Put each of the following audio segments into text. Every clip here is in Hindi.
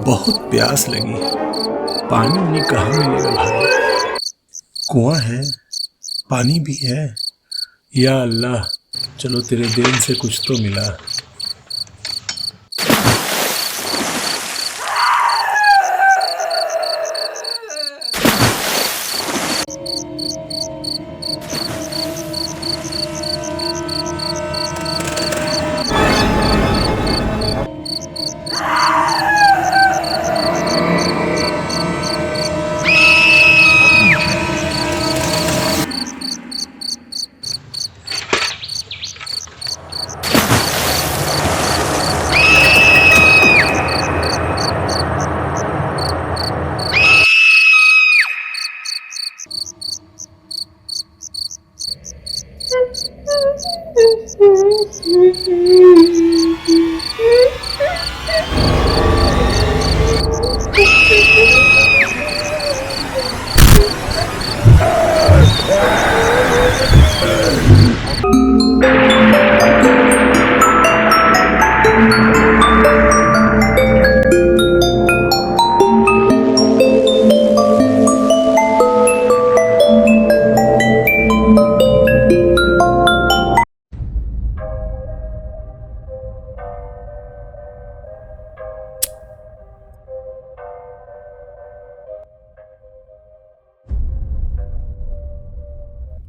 बहुत प्यास लगी है। पानी वानी कहाँ मिलेगा भाई? कुआं है, पानी भी है। या अल्लाह, चलो तेरे देन से कुछ तो मिला।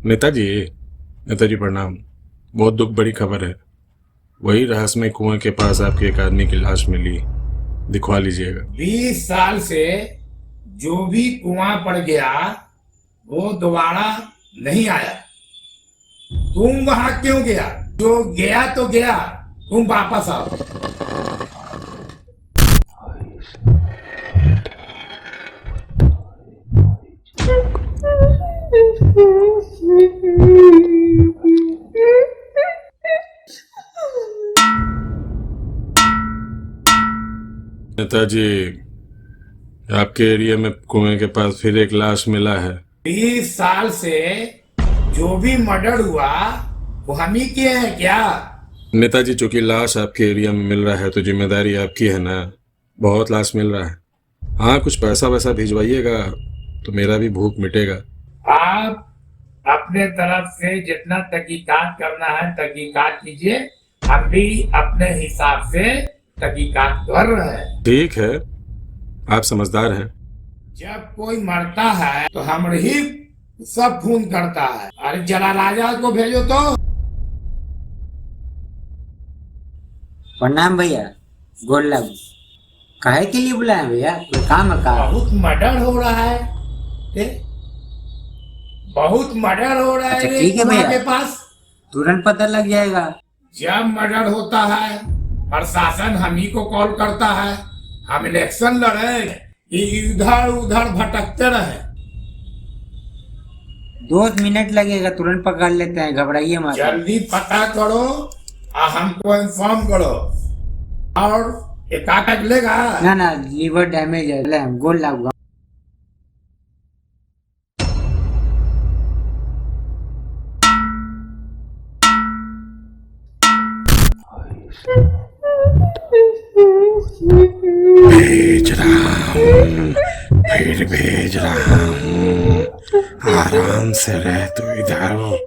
नेताजी, नेताजी प्रणाम। बहुत दुख बड़ी खबर है। वही रहस्यमय कुएं के पास आपके एक आदमी की लाश मिली। दिखवा लीजिएगा। 20 साल से जो भी कुआं पड़ गया वो दोबारा नहीं आया। तुम वहां क्यों गया? जो गया तो गया, तुम वापस आओ। नेताजी, आपके एरिया में कुएं के पास फिर एक लाश मिला है। 20 साल से जो भी मर्डर हुआ वो हम ही किए हैं क्या? नेताजी, चूंकि लाश आपके एरिया में मिल रहा है तो जिम्मेदारी आपकी है ना। बहुत लाश मिल रहा है। हाँ, कुछ पैसा वैसा भिजवाइएगा तो मेरा भी भूख मिटेगा। आप अपने तरफ से जितना तहकीकात करना है तहकीकात कीजिए। हम भी अपने हिसाब से तहकीकात कर रहे हैं। ठीक है, आप समझदार हैं। जब कोई मरता है तो हम ही सब खून करता है। अरे जरा राजा को भेजो तो। प्रणाम भैया, गोर लागू। काहे के लिए बुलाया भैया? कोई काम है का? बहुत मर्डर हो रहा है। बहुत मर्डर हो रहा अच्छा है ठीक है भैया, के पास। तुरंत पता लग जाएगा। जब मर्डर होता है प्रशासन हम ही को कॉल करता है। हम इलेक्शन लड़े कि इधर उधर भटकते रहे। 2 मिनट लगेगा, तुरंत पकड़ लेते हैं, घबराइए मत। जल्दी पता करो और हमको इन्फॉर्म करो। और एक कागज लेगा? ना, लीवर डैमेज है। ले, गोर लागू। भेज रहा हूँ, फिर भेज रहा हूँ। आराम से रह तू इधर।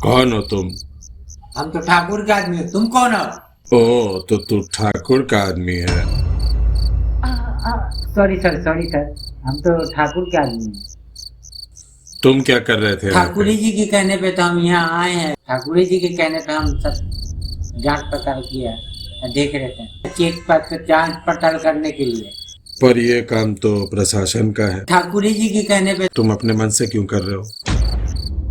कौन हो तुम? हम तो ठाकुर के आदमी हो, तुम कौन हो? ओ तो तू ठाकुर का आदमी है। सॉरी सर, सॉरी सर, हम तो ठाकुर के आदमी हैं। तुम क्या कर रहे थे यहाँ ठाकुर पे? जी के कहने पे तो हम यहाँ आए हैं। ठाकुर जी के कहने पे हम सब जांच पड़ताल किया है, देख रहे थे चेक पर जांच पड़ताल करने के लिए। पर ये काम तो प्रशासन का है, ठाकुर जी के कहने पे तुम अपने मन से क्यों कर रहे हो?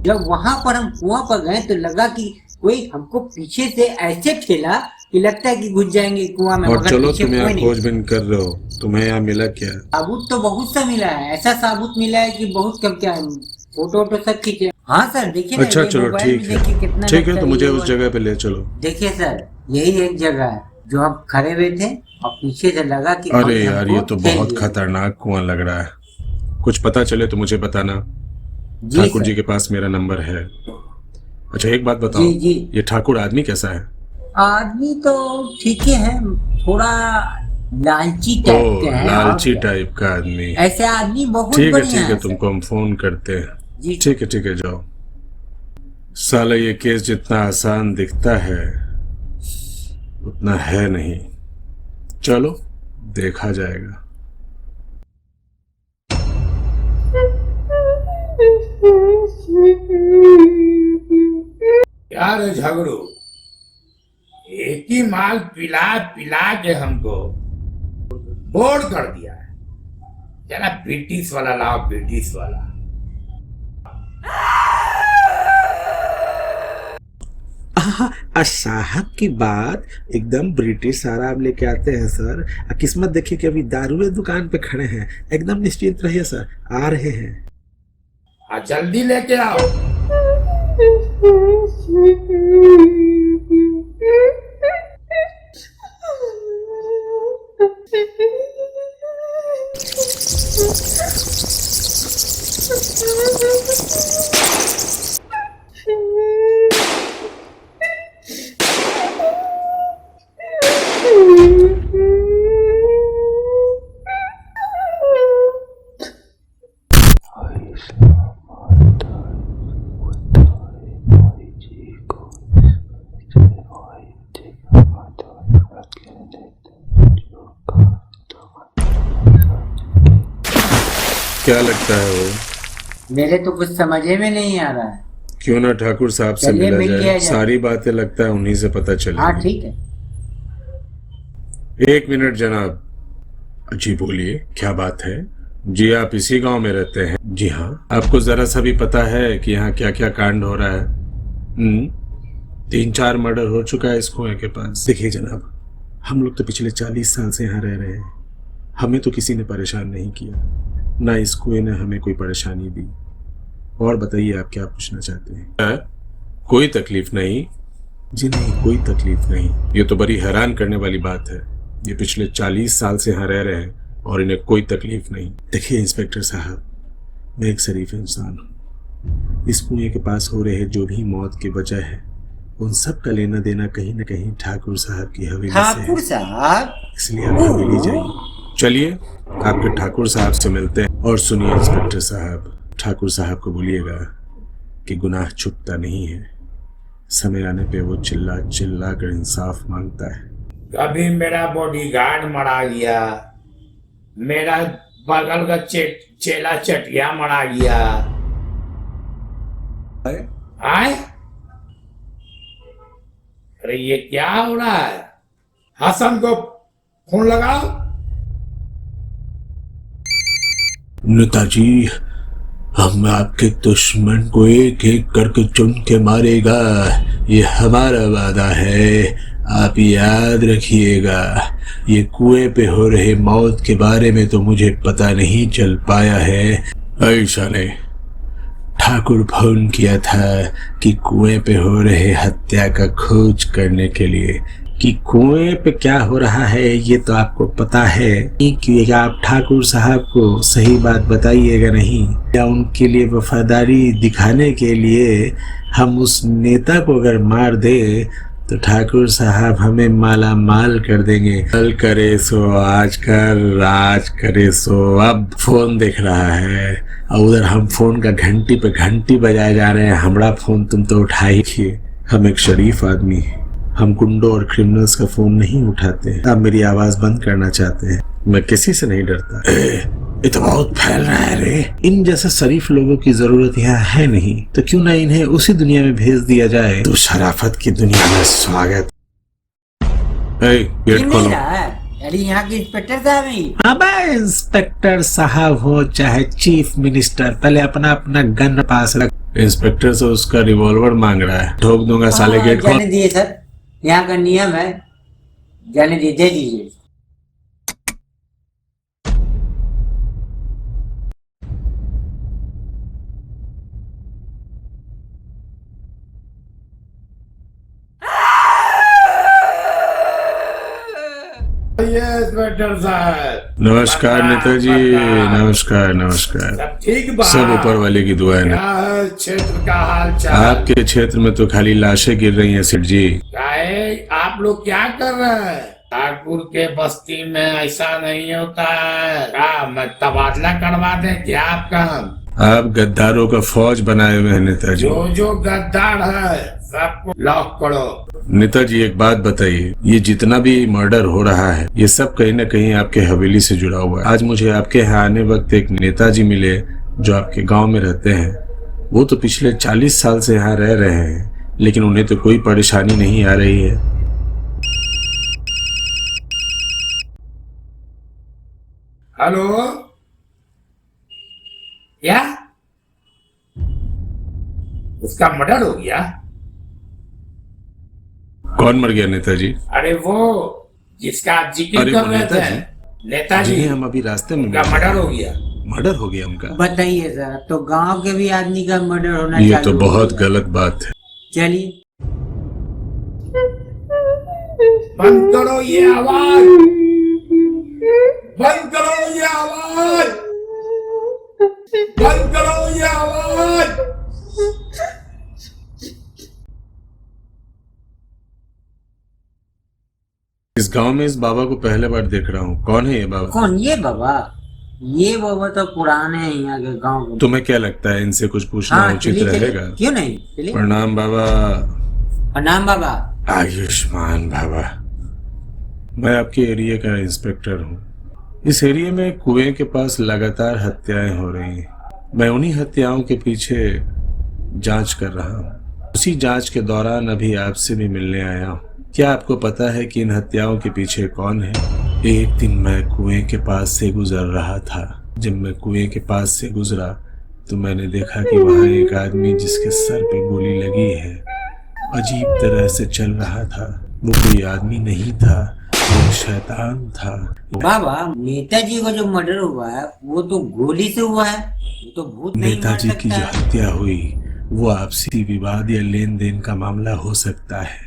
जब वहां पर हम कुआं पर गए तो लगा कि कोई हमको पीछे से ऐसे ठेला कि लगता है कि घुस जाएंगे कुआं में, और मगर चलो पीछे तुम यहाँ कोई नहीं। खोजबीन कर रहे हो, तुम्हें यहाँ मिला क्या? साबुत तो बहुत सा मिला है, ऐसा साबुत मिला है कि बहुत कम। क्या फोटो वोटो सब खींचे। हाँ सर देखिए ना, अच्छा ये चलो मोबाइल ठीक भी देखिए है, कितना ठीक है लगता तो मुझे ये उस जगह पे ले चलो। देखिए सर, यही एक जगह है जो हम खड़े हुए थे और पीछे से लगा कि अरे कोई यार हमको ये तो ठेल बहुत दिया। खतरनाक कुआं लग रहा है, कुछ पता चले तो मुझे बताना। जी ठाकुर जी सर। के पास मेरा नंबर है। अच्छा एक बात बताओ, जी जी। ये ठाकुर आदमी कैसा है? आदमी तो ठीक ही है, थोड़ा लालची ओ टाइप के हैं। और लालची क्या? टाइप का आदमी। ऐसे आदमी बहुत ठीक बढ़िया है है तुमको हम फोन करते हैं। जी ठीक है जाओ। साला ये केस जितना आसान दिखता है उतना है नहीं, चलो देखा जाएगा। क्या रे झगड़ू, एक ही माल पिला पिला के हमको बोर कर दिया है। जरा ब्रिटिश वाला लाओ, ब्रिटिश वाला। साहब की बात एकदम ब्रिटिश शराब लेके आते हैं सर। किस्मत देखिए कि अभी दारू दुकान पे खड़े हैं, एकदम निश्चिंत रहिए सर, आ रहे हैं। जल्दी लेके आओ। क्या लगता है वो? मेरे तो कुछ समझे में नहीं आ रहा है। क्यों ना ठाकुर साहब से चलिए मिला मिल लिया जाए, जाए। सारी बातें लगता है उन्हीं से पता हाँ चलेगी। ठीक है। एक मिनट जनाब। जी बोलिए, क्या बात है? जी आप इसी गांव में रहते हैं? जी हाँ। आपको जरा सा भी पता है कि यहाँ क्या क्या कांड हो रहा है? 3-4 मर्डर हो चुका है इस कुएं के पास। देखिए जनाब, हम लोग तो पिछले 40 साल से यहाँ रह रहे हैं, हमें तो किसी ने परेशान नहीं किया, ना इस कुएं ने हमें कोई परेशानी दी। और बताइए आप क्या पूछना चाहते हैं? कोई तकलीफ नहीं? जी नहीं, कोई तकलीफ नहीं। ये तो बड़ी हैरान करने वाली बात है, ये पिछले 40 साल से यहाँ रह रहे हैं और इन्हें कोई तकलीफ नहीं। देखिए इंस्पेक्टर साहब, मैं एक शरीफ इंसान हूँ। इस कुएं के पास हो रहे जो भी मौत की वजह है, उन सब का लेना देना कहीं न कहीं ठाकुर साहब की हवेली से ठाकुर है। साहब, इसलिए आप हवेली जाइए। चलिए आपके ठाकुर साहब से मिलते हैं। और सुनिए इंस्पेक्टर साहब, ठाकुर साहब को बोलिएगा कि गुनाह छुपता नहीं है, समय आने पे वो चिल्ला चिल्ला कर इंसाफ मांगता है। कभी मेरा बॉडीगार्ड मरा गया, मेरा बगल का चेला चटिया मरा गया, आए, अरे ये क्या हो रहा है? हसन को फोन लगाओ। नेताजी, हम आपके दुश्मन को एक एक करके चुन के मारेगा, ये हमारा वादा है, आप याद रखिएगा। ये कुएं पे हो रहे मौत के बारे में तो मुझे पता नहीं चल पाया है। ऐसा नहीं, ठाकुर फोन किया था कि कुएं पे हो रहे हत्या का खोज करने के लिए। कि कुएं पे क्या हो रहा है ये तो आपको पता है कि आप ठाकुर साहब को सही बात बताइएगा नहीं, या उनके लिए वफादारी दिखाने के लिए हम उस नेता को अगर मार दे तो ठाकुर साहब हमें माला माल कर देंगे। कल करे सो आज कर, राज करे सो अब। फोन देख रहा है और उधर हम फोन का घंटी पे घंटी बजाए जा रहे हैं। हमारा फोन तुम तो उठा ही किए। हम एक शरीफ आदमी हैं, हम गुंडों और क्रिमिनल्स का फोन नहीं उठाते। आप मेरी आवाज बंद करना चाहते हैं? मैं किसी से नहीं डरता। ये तो बहुत फैल रहा है रे। इन जैसे शरीफ लोगों की जरूरत यहाँ है नहीं, तो क्यों ना इन्हें उसी दुनिया में भेज दिया जाए तो शराफत की दुनिया में स्वागत। गेट खोलो। अरे यहाँ के इंस्पेक्टर साहब ही। अबे इंस्पेक्टर साहब हो चाहे चीफ मिनिस्टर, पहले अपना अपना गन पास रख। इंस्पेक्टर से उसका रिवॉल्वर मांग रहा है, ठोक दूंगा साले। गेट खोल। जाने दिए सर, यहाँ का नियम है, जाने दे दीजिए। इंस्पेक्टर साहब नमस्कार नेताजी। नमस्कार नमस्कार। सब ठीक बा? सब ऊपर वाले की दुआ है। क्या है क्षेत्र का हाल चाल? आपके क्षेत्र में तो खाली लाशें गिर रही हैं सेठ जी। आप लोग क्या कर रहे हैं? ठाकुर के बस्ती में ऐसा नहीं होता है। क्या मैं तबादला करवा दें क्या आपका? आप गद्दारों का फौज बनाए हुए हैं नेताजी। जो गद्दार है सबको लॉक करो। नेताजी एक बात बताइए, ये जितना भी मर्डर हो रहा है ये सब कहीं ना कहीं आपके हवेली से जुड़ा हुआ है। आज मुझे आपके यहाँ आने वक्त एक नेताजी मिले जो आपके गांव में रहते हैं। वो तो पिछले 40 साल से यहाँ रह रहे हैं, लेकिन उन्हें तो कोई परेशानी नहीं आ रही है। हेलो, क्या उसका मर्डर हो गया? कौन मर गया नेताजी? अरे वो जिसका आप जिक्र कर रहे थे, नेताजी। हम अभी रास्ते में उनका मर्डर हो गया। मर्डर हो गया उनका? बताइए सर, तो गांव के भी आदमी का मर्डर होना चाहिए? ये तो बहुत गलत बात है। चलिए बंद करो ये आवाज, बंद करो ये आवाज, बंद करो ये आवाज। इस गांव में इस बाबा को पहले बार देख रहा हूँ। कौन है ये बाबा? कौन? ये बाबा? ये बाबा तो पुराने हैं यहाँ के गांव के। तुम्हें क्या लगता है इनसे कुछ पूछना उचित रहेगा? क्यों नहीं, चलिए। प्रणाम बाबा। प्रणाम बाबा। आयुष्मान बाबा। मैं आपके एरिया का इंस्पेक्टर हूँ। इस एरिया में कुएं के पास लगातार हत्याएं हो रही हैं। मैं उन्हीं हत्याओं के पीछे जांच कर रहा हूँ। उसी जांच के दौरान अभी आपसे भी मिलने आया हूँ। क्या आपको पता है कि इन हत्याओं के पीछे कौन है? एक दिन मैं कुएं के पास से गुजर रहा था। जब मैं कुएं के पास से गुजरा तो मैंने देखा कि वहाँ एक आदमी जिसके सर पे गोली लगी है अजीब तरह से चल रहा था। वो कोई आदमी नहीं था, वो शैतान था। बाबा, नेताजी का जो मर्डर हुआ है वो तो गोली से हुआ है, वो तो भूत नहीं मार नेताजी की जो सकता है। हत्या हुई वो आपसी विवाद या लेन देन का मामला हो सकता है,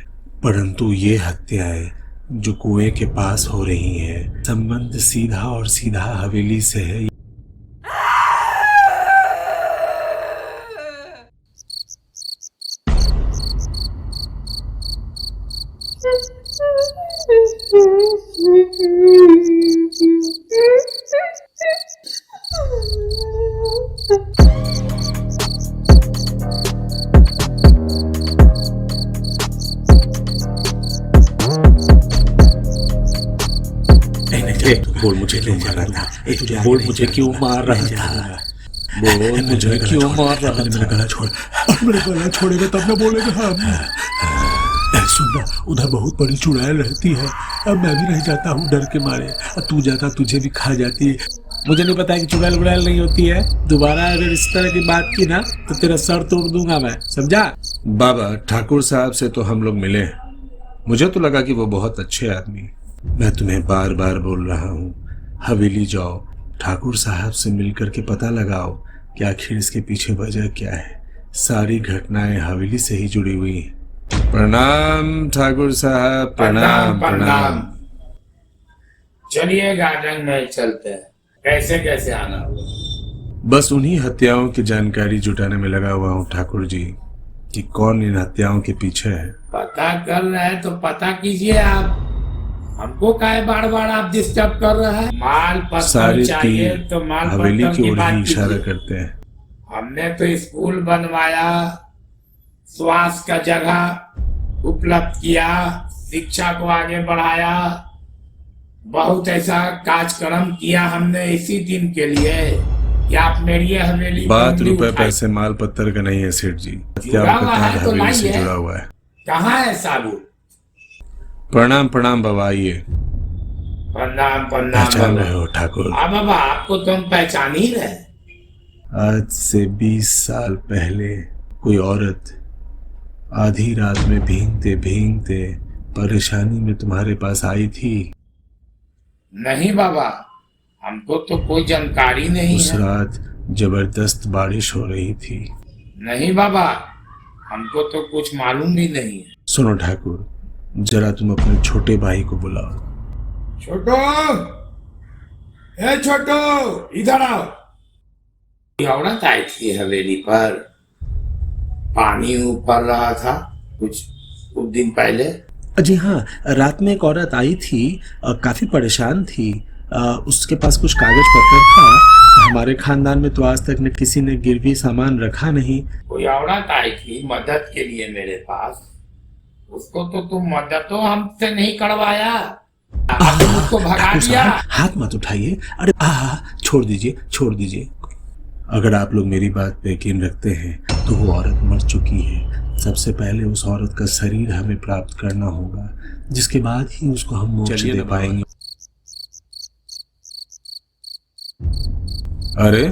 परंतु ये हत्याएं जो कुएं के पास हो रही हैं संबंध सीधा और सीधा हवेली से है। बोल मुझे क्यों मार रहा था? बोल मुझे क्यों मार रहा था? बोल मुझे क्यों मार रहा मेरा था? गला छोड़, और मेरा गला छोड़ेगा तब ना बोलेगा हम। सुनना, उधर बहुत बड़ी चुड़ैल रहती है। अब मैं भी रह जाता हूँ डर के मारे। तू जाता तुझे भी खा जाती। मुझे नहीं पता कि चुड़ैल उड़ैल नहीं होती है। दोबारा अगर इस तरह की बात की ना तो तेरा सर तोड़ दूंगा मैं, समझा? बाबा, ठाकुर साहब से तो हम लोग मिले हैं। मुझे तो लगा कि वो बहुत अच्छे आदमी। मैं तुम्हें बार बार बोल रहा हूँ, हवेली जाओ, ठाकुर साहब से मिलकर के पता लगाओ कि आखिर इसके पीछे वजह क्या है। सारी घटनाएं हवेली से ही जुड़ी हुई हैं। प्रणाम ठाकुर साहब, प्रणाम प्रणाम प्रणाम। प्रणाम। चलिए गार्डन में चलते हैं। कैसे कैसे आना हुआ? बस उन्हीं हत्याओं की जानकारी जुटाने में लगा हुआ हूँ ठाकुर जी, कि कौन इन हत्याओं के पीछे है। पता कर रहे हैं तो पता कीजिए आप। हमको काहे बार बार आप डिस्टर्ब कर रहे हैं? माल पत्थर सारे चाहिए तीर तो माल हवेली पत्थर की की ओर बात ही इशारा कीजिए। करते हैं। हमने तो स्कूल बनवाया, स्वास्थ्य का जगह उपलब्ध किया, शिक्षा को आगे बढ़ाया, बहुत ऐसा कार्यक्रम किया हमने इसी दिन के लिए कि आप मेरी हवेली बात उंगली रुपए उठाई। पैसे माल पत्थर का नहीं है सेठ जी। जुड़ा हत्याओं का हुआ है तार तो हवेली से लाइए। जुड़ा हुआ है। कहाँ है साबुत? प्रणाम प्रणाम बाबा, आइए। प्रणाम प्रणाम पहचान बाबा। रहे हो ठाकुर? हाँ बाबा, आपको तो हम पहचान ही रहे। आज से 20 साल पहले कोई औरत आधी रात में भीगते भीगते परेशानी में तुम्हारे पास आई थी। नहीं बाबा, हमको तो कोई जानकारी नहीं उस है। रात जबरदस्त बारिश हो रही थी। नहीं बाबा, हमको तो कुछ मालूम भी नहीं है। सुनो ठाकुर, जरा तुम अपने छोटे भाई को बुलाओ। छोटो, ए छोटो, इधर आओ। ये औरत आई थी हवेली पर, पानी ऊपर रहा था कुछ दिन पहले। जी हाँ, रात में एक औरत आई थी, काफी परेशान थी। उसके पास कुछ कागज पत्र था। हमारे खानदान में तो आज तक न किसी ने गिरवी सामान रखा नहीं। कोई औरत आई थी मदद के लिए मेरे पास। उसको तो तुम मदद तो हमसे नहीं करवाया, तुम उसको भगा ठाकुर दिया। साहब, हाथ मत उठाइए। अरे छोड़ दीजिए, छोड़ दीजिए। अगर आप लोग मेरी बात पे यकीन रखते हैं तो वो औरत मर चुकी है। सबसे पहले उस औरत का शरीर हमें प्राप्त करना होगा, जिसके बाद ही उसको हम मोक्ष दे पाएंगे। अरे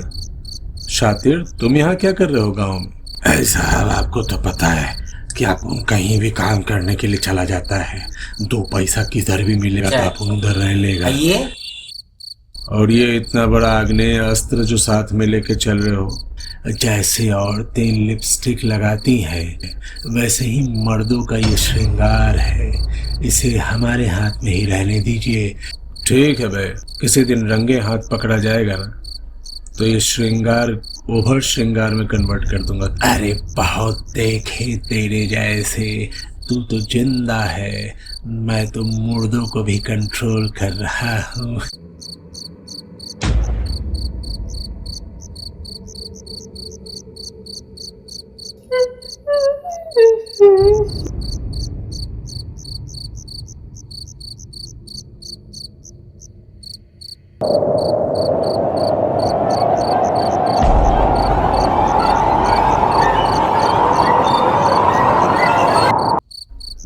शातिर, तुम यहाँ क्या कर रहे हो गांव में? साहब, आपको तो पता है कि आप कहीं भी काम करने के लिए चला जाता है, 2 पैसा किधर भी मिलेगा तो आप उधर रह लेगा। और ये इतना बड़ा आग्नेय अस्त्र जो साथ में लेके चल रहे हो? जैसे औरतें लिपस्टिक लगाती हैं, वैसे ही मर्दों का ये श्रृंगार है। इसे हमारे हाथ में ही रहने दीजिए। ठीक है भाई, किसी दिन रंगे हाथ पकड़ा जाएगा ना तो ये श्रृंगार ओवर श्रृंगार में कन्वर्ट कर दूंगा। अरे बहुत देखे तेरे जैसे, तू तो जिंदा है, मैं तो मुर्दों को भी कंट्रोल कर रहा हूँ।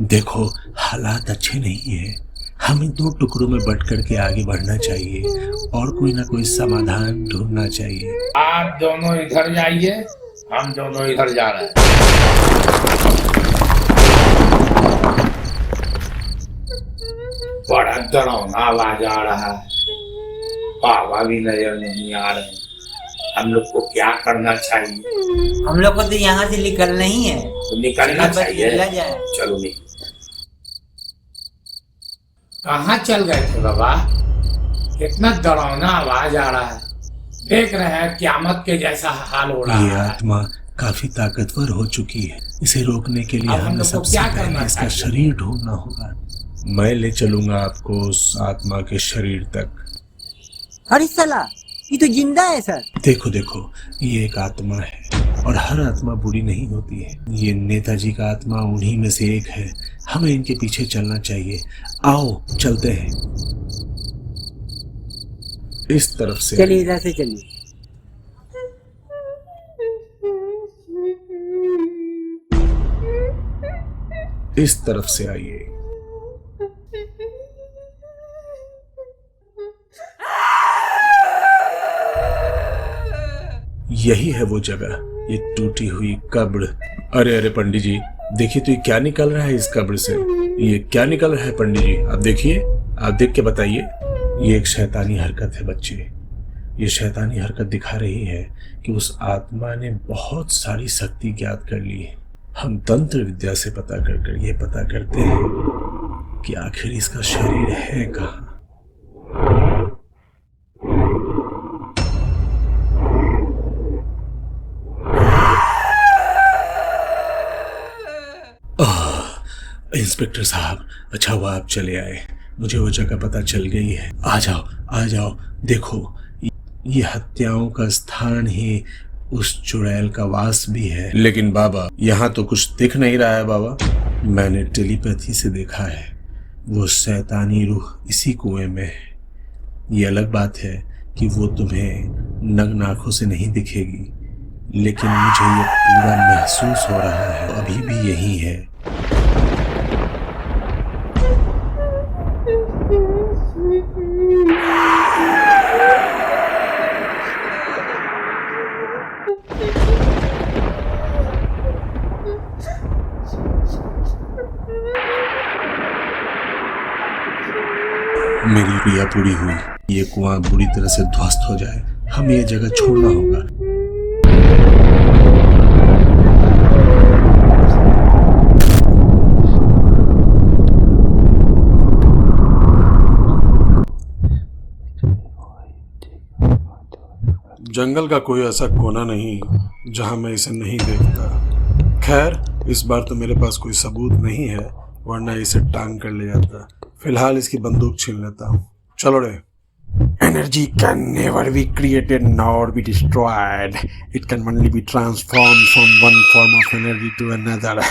देखो, हालात अच्छे नहीं है। हमें 2 टुकड़ों में बट करके आगे बढ़ना चाहिए और कोई ना कोई समाधान ढूंढना चाहिए। आप दोनों इधर जाइए, हम दोनों इधर जा रहे हैं। बड़ा डरावना आवाज आ रहा है, बाबा भी नजर नहीं आ रहे। हम लोग को क्या करना चाहिए? हम लोग को तो यहाँ से निकलना ही है। तो निकलना बस चाहिए। निकला जाए। चलो निकल। कहाँ चल गए थे बाबा? कितना डरावना आवाज आ रहा है। देख रहे हैं क्यामत के जैसा हाल हो रहा ये है। आत्मा काफी ताकतवर हो चुकी है। इसे रोकने के लिए अब हम हमें लोग को सबसे क्या पहले करना इसका चाहिए? शरीर ढूंढना होगा। मैं ले चलूंगा आपको उस आत्मा के शरीर तक। अरे साला, ये तो जिंदा है सर। देखो देखो, ये एक आत्मा है और हर आत्मा बुरी नहीं होती है। ये नेताजी का आत्मा उन्हीं में से एक है। हमें इनके पीछे चलना चाहिए। आओ चलते हैं इस तरफ से। चलिए, इधर से चलिए। इस तरफ से आइए। यही है वो जगह, ये टूटी हुई कब्र। अरे अरे पंडित जी, देखिए तो ये क्या निकल रहा है इस कब्र से? ये क्या निकल रहा है पंडित जी? आप देखिए, आप देख के बताइए। ये एक शैतानी हरकत है बच्चे। ये शैतानी हरकत दिखा रही है कि उस आत्मा ने बहुत सारी शक्ति ज्ञात कर ली है। हम तंत्र विद्या से पता कर ये पता करते हैं कि आखिर इसका शरीर है कहाँ। इंस्पेक्टर साहब, अच्छा हुआ आप चले आए, मुझे वो जगह पता चल गई है। आ जाओ आ जाओ, देखो ये हत्याओं का स्थान ही उस चुड़ैल का वास भी है। लेकिन बाबा, यहाँ तो कुछ दिख नहीं रहा है बाबा। मैंने टेलीपैथी से देखा है, वो शैतानी रूह इसी कुएं में है। ये अलग बात है कि वो तुम्हें नग्न आंखों से नहीं दिखेगी, लेकिन मुझे ये पूरा महसूस हो रहा है, अभी भी यही है। मेरी क्रिया पूरी हुई, ये कुआं बुरी तरह से ध्वस्त हो जाए, हमें ये जगह छोड़ना होगा। जंगल का कोई ऐसा कोना नहीं जहां मैं इसे नहीं देखता। खैर, इस बार तो मेरे पास कोई सबूत नहीं है, वरना इसे टांग कर ले जाता। फिलहाल इसकी बंदूक छीन लेता हूँ। चलो रे। Energy can never be created nor be destroyed. It can only be transformed from one form of energy to another.